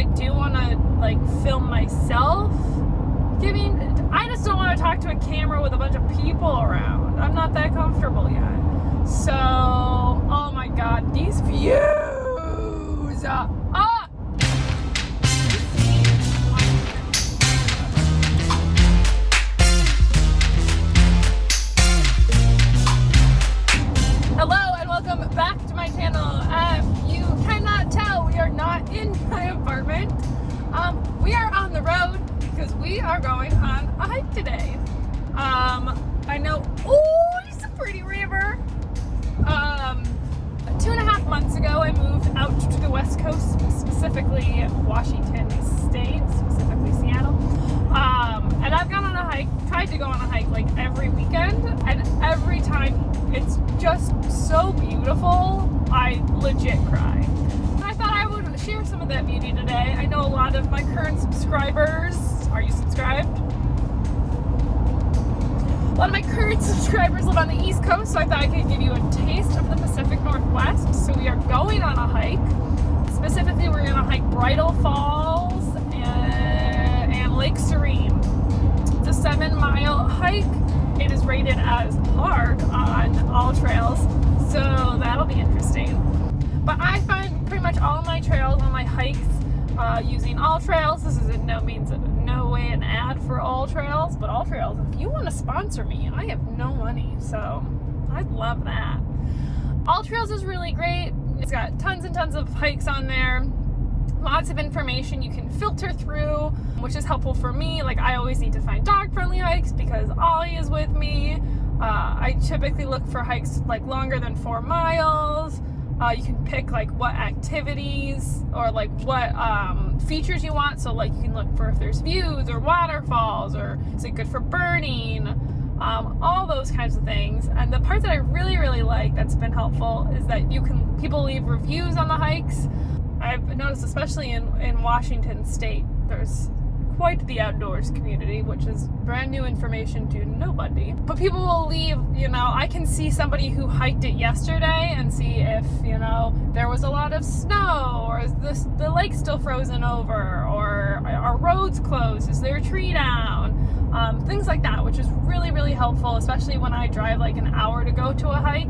I do want to like film myself giving. I just don't want to talk to a camera with a bunch of people around. I'm not that comfortable yet. So, oh my God, these views. Hello and welcome back to my channel. You cannot tell we are not in my apartment. We are on the road because we are going on a hike today. I know, oh, it's a pretty river. 2.5 months ago, I moved out to the West Coast, specifically Washington State, specifically Seattle. And I've gone on a hike, tried to go on a hike like every weekend, and every time it's just so beautiful, I legit cry. I thought I would share some of that beauty today. I know a lot of my current subscribers, are you subscribed? A lot of my current subscribers live on the East Coast, so I thought I could give you a taste of the Pacific Northwest. So we are going on a hike. Specifically, we're going to hike Bridal Falls and Lake Serene. It's a 7-mile hike. It is rated as hard on all trails, so that'll be interesting. But I find pretty much all my trails on my hikes using All Trails. This is in no way an ad for All Trails, but All Trails, if you want to sponsor me, I have no money, so I'd love that. All Trails is really great. It's got tons and tons of hikes on there. Lots of information you can filter through, which is helpful for me. Like, I always need to find dog-friendly hikes because Ollie is with me. I typically look for hikes like longer than 4 miles. You can pick like what activities or like what features you want. So like you can look for if there's views or waterfalls, or is it good for burning, all those kinds of things. And the part that I really like that's been helpful is that people leave reviews on the hikes. I've noticed, especially in Washington State, there's quite the outdoors community, which is brand new information to nobody. But people will leave, I can see somebody who hiked it yesterday and see if, there was a lot of snow, or is the lake still frozen over, or are roads closed, is there a tree down? Things like that, which is really helpful, especially when I drive like an hour to go to a hike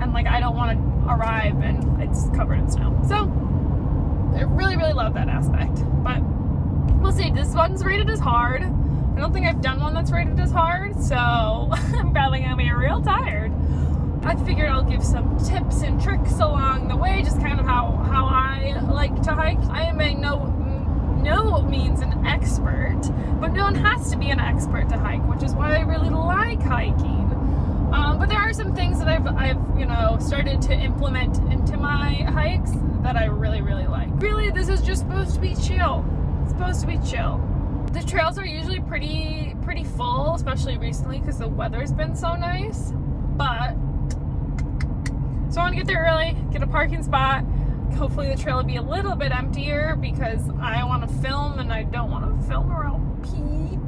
and like I don't want to arrive and it's covered in snow. So I really love that aspect. But we'll see. This one's rated as hard. I don't think I've done one that's rated as hard, so I'm probably gonna be real tired. I figured I'll give some tips and tricks along the way, just kind of how I like to hike. I am by no means an expert, but no one has to be an expert to hike, which is why I really like hiking. But there are some things that I've started to implement into my hikes that I really like. Really, this is just supposed to be chill. It's supposed to be chill. The trails are usually pretty full, especially recently because the weather's been so nice. But so I want to get there early, get a parking spot. Hopefully the trail will be a little bit emptier because I want to film and I don't want to film around people.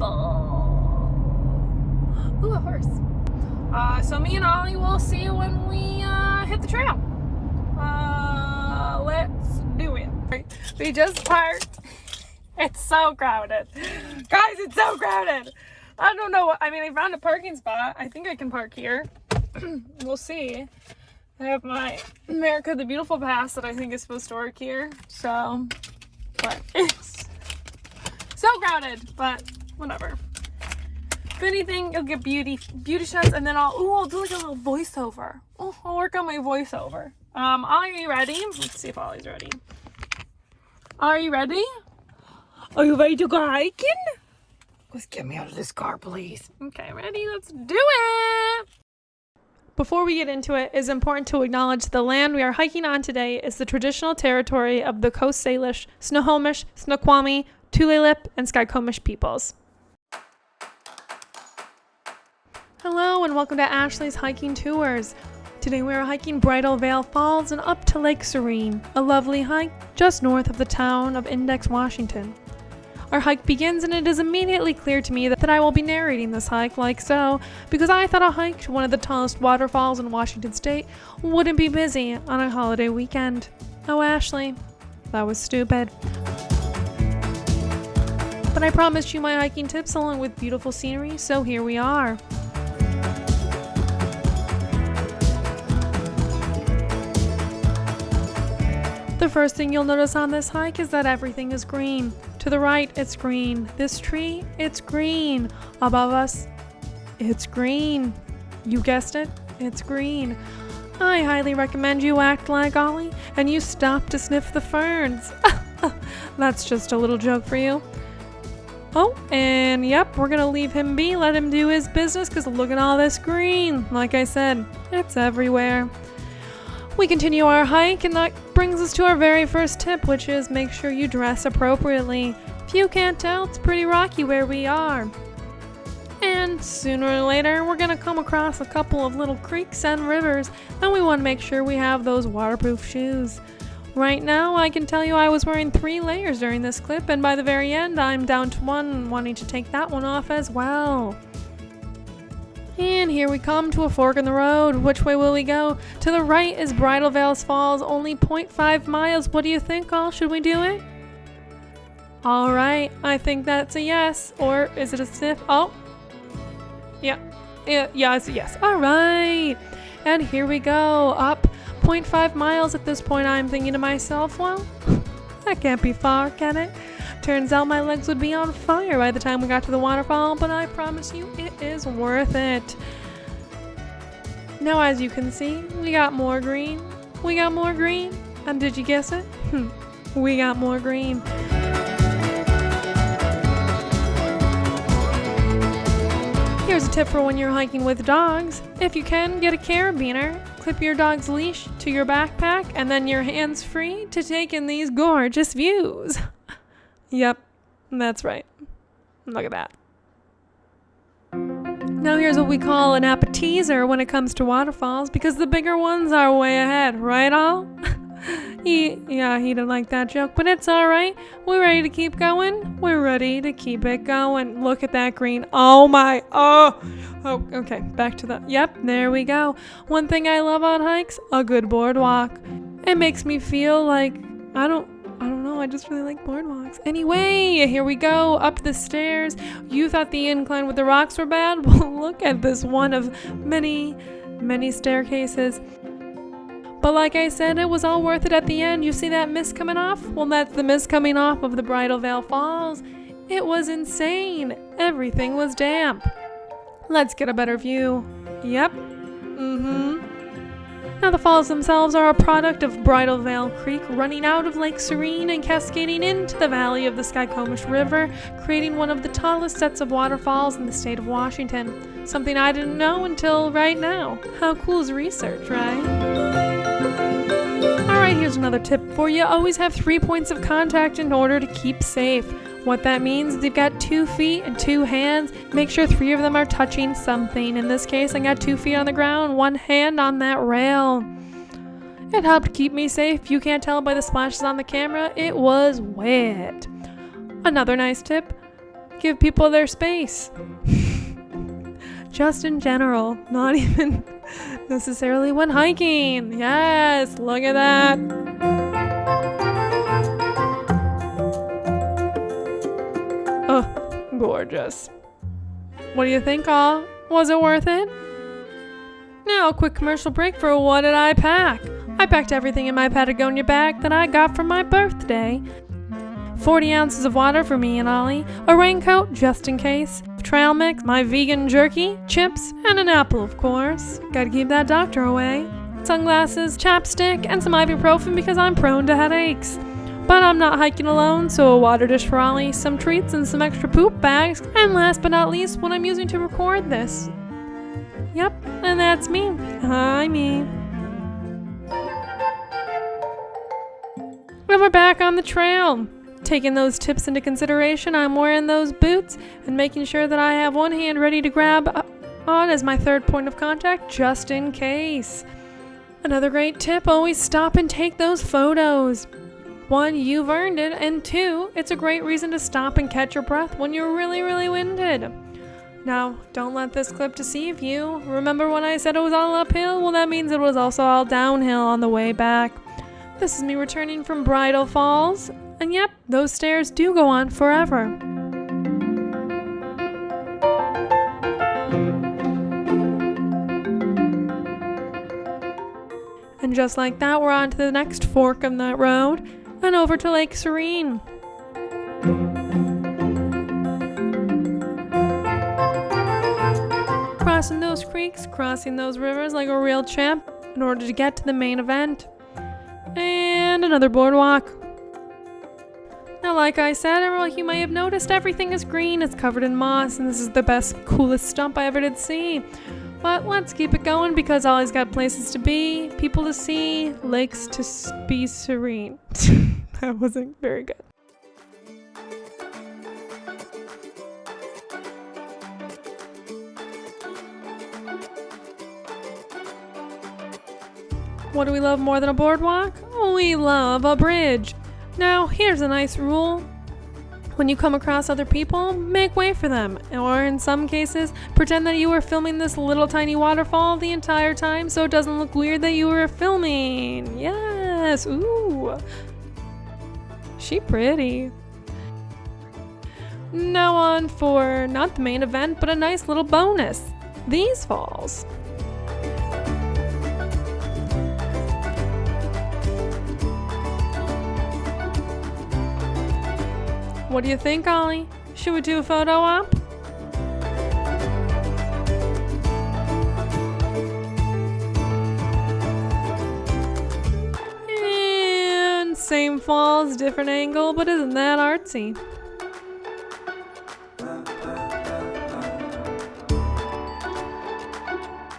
Ooh, a horse. So me and Ollie will see you when we hit the trail. Let's do it. We just parked. It's so crowded. Guys, it's so crowded. I don't know. I found a parking spot. I think I can park here. We'll see. I have my America the Beautiful pass that I think is supposed to work here. So, but it's so crowded, but whatever. If anything, you'll get beauty shots, and then I'll do like a little voiceover. I'll work on my voiceover. Are you ready? Let's see if Ollie's ready. Are you ready? Are you ready to go hiking? Let's get me out of this car, please. Okay, ready? Let's do it! Before we get into it, it's important to acknowledge the land we are hiking on today is the traditional territory of the Coast Salish, Snohomish, Snoqualmie, Tulalip and Skykomish peoples. Hello and welcome to Ashley's Hiking Tours. Today we are hiking Bridal Falls and up to Lake Serene, a lovely hike just north of the town of Index, Washington. Our hike begins, and it is immediately clear to me that I will be narrating this hike like so, because I thought a hike to one of the tallest waterfalls in Washington State wouldn't be busy on a holiday weekend. Oh, Ashley, that was stupid. I promised you my hiking tips along with beautiful scenery, so here we are. The first thing you'll notice on this hike is that everything is green. To the right, it's green. This tree, it's green. Above us, it's green. You guessed it, it's green. I highly recommend you act like Ollie and you stop to sniff the ferns. That's just a little joke for you. Oh, and yep, we're gonna leave him be, let him do his business, because look at all this green. Like I said, it's everywhere. We continue our hike, and that brings us to our very first tip, which is make sure you dress appropriately. If you can't tell, it's pretty rocky where we are. And sooner or later, we're gonna come across a couple of little creeks and rivers, and we want to make sure we have those waterproof shoes. Right now, I can tell you I was wearing 3 layers during this clip, and by the very end, I'm down to 1, wanting to take that one off as well. And here we come to a fork in the road. Which way will we go? To the right is Bridal Falls, only 0.5 miles. What do you think, all? Should we do it? All right, I think that's a yes. Or is it a sniff? Oh, yeah, it's a yes. All right, and here we go, up 0.5 miles at this point. I'm thinking to myself, well, that can't be far, can it? Turns out my legs would be on fire by the time we got to the waterfall, but I promise you it is worth it. Now, as you can see, we got more green. We got more green. And did you guess it? We got more green. Here's a tip for when you're hiking with dogs. If you can, get a carabiner, clip your dog's leash to your backpack, and then your hands free to take in these gorgeous views. Yep, that's right. Look at that. Now here's what we call an appetizer when it comes to waterfalls, because the bigger ones are way ahead, right all? He didn't like that joke, but it's alright. We're ready to keep going. We're ready to keep it going. Look at that green. Oh my, oh, okay, back to the, yep, there we go. One thing I love on hikes, a good boardwalk. It makes me feel like, I don't know, I just really like boardwalks. Anyway, here we go, up the stairs. You thought the incline with the rocks were bad? Well, look at this one of many, many staircases. But like I said, it was all worth it at the end. You see that mist coming off? Well, that's the mist coming off of the Bridal Falls. It was insane. Everything was damp. Let's get a better view. Yep. Now the falls themselves are a product of Bridal Veil Creek running out of Lake Serene and cascading into the valley of the Skykomish River, creating one of the tallest sets of waterfalls in the state of Washington. Something I didn't know until right now. How cool is research, right? Alright, here's another tip for you. Always have 3 points of contact in order to keep safe. What that means is you've got 2 feet and 2 hands. Make sure 3 of them are touching something. In this case, I got 2 feet on the ground, 1 hand on that rail. It helped keep me safe. You can't tell by the splashes on the camera. It was wet. Another nice tip, give people their space. Just in general, not even necessarily when hiking. Yes, look at that. Oh, gorgeous. What do you think, all? Was it worth it? Now, a quick commercial break for what did I pack? I packed everything in my Patagonia bag that I got for my birthday. 40 ounces of water for me and Ollie, a raincoat just in case, trail mix, my vegan jerky, chips, and an apple, of course. Gotta keep that doctor away. Sunglasses, chapstick, and some ibuprofen because I'm prone to headaches. But I'm not hiking alone, so a water dish for Ollie, some treats, and some extra poop bags, and last but not least, what I'm using to record this. Yep, and that's me. Hi, me. And we're back on the trail. Taking those tips into consideration, I'm wearing those boots and making sure that I have one hand ready to grab on as my 3rd point of contact, just in case. Another great tip, always stop and take those photos. 1, you've earned it, and 2, it's a great reason to stop and catch your breath when you're really, really winded. Now, don't let this clip deceive you. Remember when I said it was all uphill? Well, that means it was also all downhill on the way back. This is me returning from Bridal Falls, and yep, those stairs do go on forever. And just like that, we're on to the next fork of that road and over to Lake Serene. Crossing those creeks, crossing those rivers like a real champ in order to get to the main event. And another boardwalk. Now, like I said, you may have noticed everything is green, it's covered in moss, and this is the best, coolest stump I ever did see. But let's keep it going because Ollie's got places to be, people to see, lakes to be serene. That wasn't very good. What do we love more than a boardwalk? We love a bridge. Now, here's a nice rule. When you come across other people, make way for them. Or in some cases, pretend that you were filming this little tiny waterfall the entire time so it doesn't look weird that you were filming. Yes, ooh. She pretty. Now on for not the main event, but a nice little bonus. These falls. What do you think, Ollie? Should we do a photo op? And same falls, different angle, but isn't that artsy?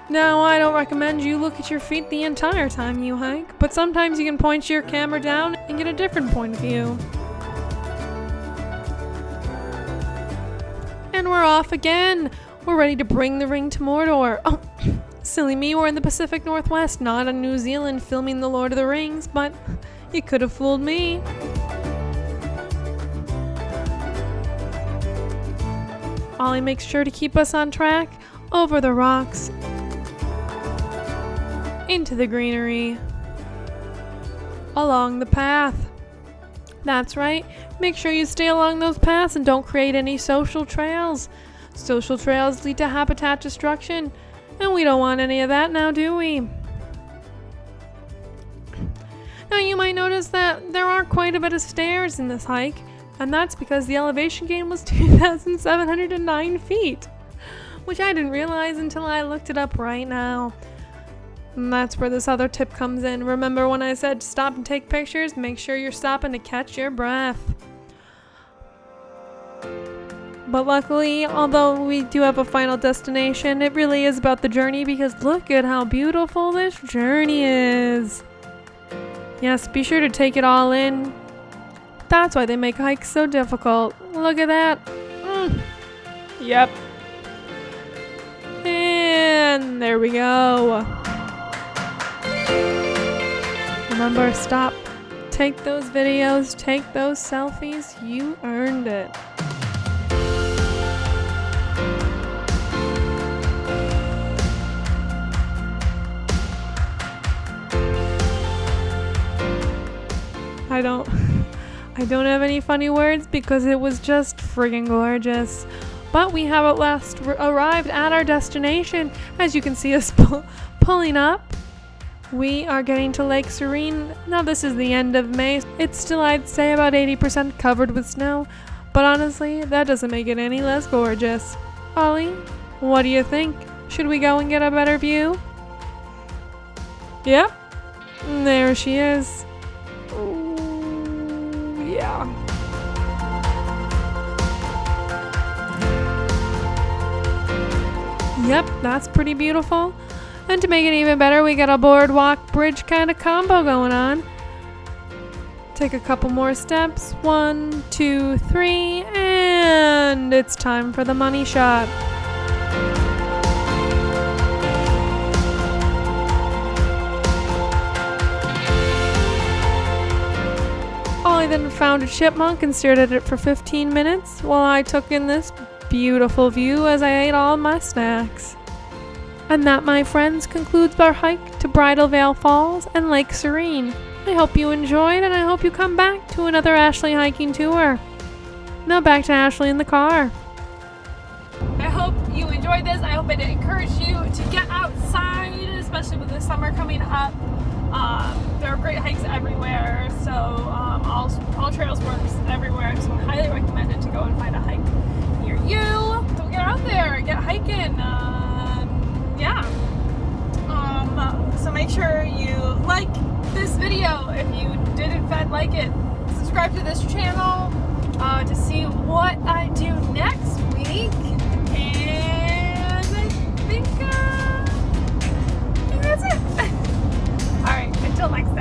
Now, I don't recommend you look at your feet the entire time you hike, but sometimes you can point your camera down and get a different point of view. And we're off again. We're ready to bring the ring to Mordor. Oh, silly me, we're in the Pacific Northwest, not in New Zealand filming The Lord of the Rings, but you could have fooled me. Ollie makes sure to keep us on track, over the rocks, into the greenery, along the path. That's right, make sure you stay along those paths and don't create any social trails. Social trails lead to habitat destruction, and we don't want any of that now, do we? Now you might notice that there are quite a bit of stairs in this hike, and that's because the elevation gain was 2,709 feet, which I didn't realize until I looked it up right now. And that's where this other tip comes in. Remember when I said stop and take pictures? Make sure you're stopping to catch your breath. But luckily, although we do have a final destination, it really is about the journey because look at how beautiful this journey is. Yes, be sure to take it all in. That's why they make hikes so difficult. Look at that. Yep. And there we go. Remember, stop, take those videos, take those selfies, you earned it. I don't have any funny words because it was just friggin' gorgeous. But we have at last arrived at our destination. As you can see us pulling up. We are getting to Lake Serene. Now this is the end of May. It's still, I'd say, about 80% covered with snow. But honestly, that doesn't make it any less gorgeous. Ollie, what do you think? Should we go and get a better view? Yep. There she is. Ooh, yeah. Yep, that's pretty beautiful. And to make it even better, we got a boardwalk bridge kind of combo going on. Take a couple more steps. 1, 2, 3, and it's time for the money shot. Ollie then found a chipmunk and stared at it for 15 minutes while I took in this beautiful view as I ate all my snacks. And that, my friends, concludes our hike to Bridal Veil Falls and Lake Serene. I hope you enjoyed, and I hope you come back to another Ashley hiking tour. Now back to Ashley in the car. I hope you enjoyed this. I hope it encouraged you to get outside, especially with the summer coming up. There are great hikes everywhere, so all trails works everywhere, so I highly recommend it to go and find a hike near you. So get out there, get hiking, yeah. So make sure you like this video if you did in fact like it. Subscribe to this channel to see what I do next week, and I think that's it. All right, until next time.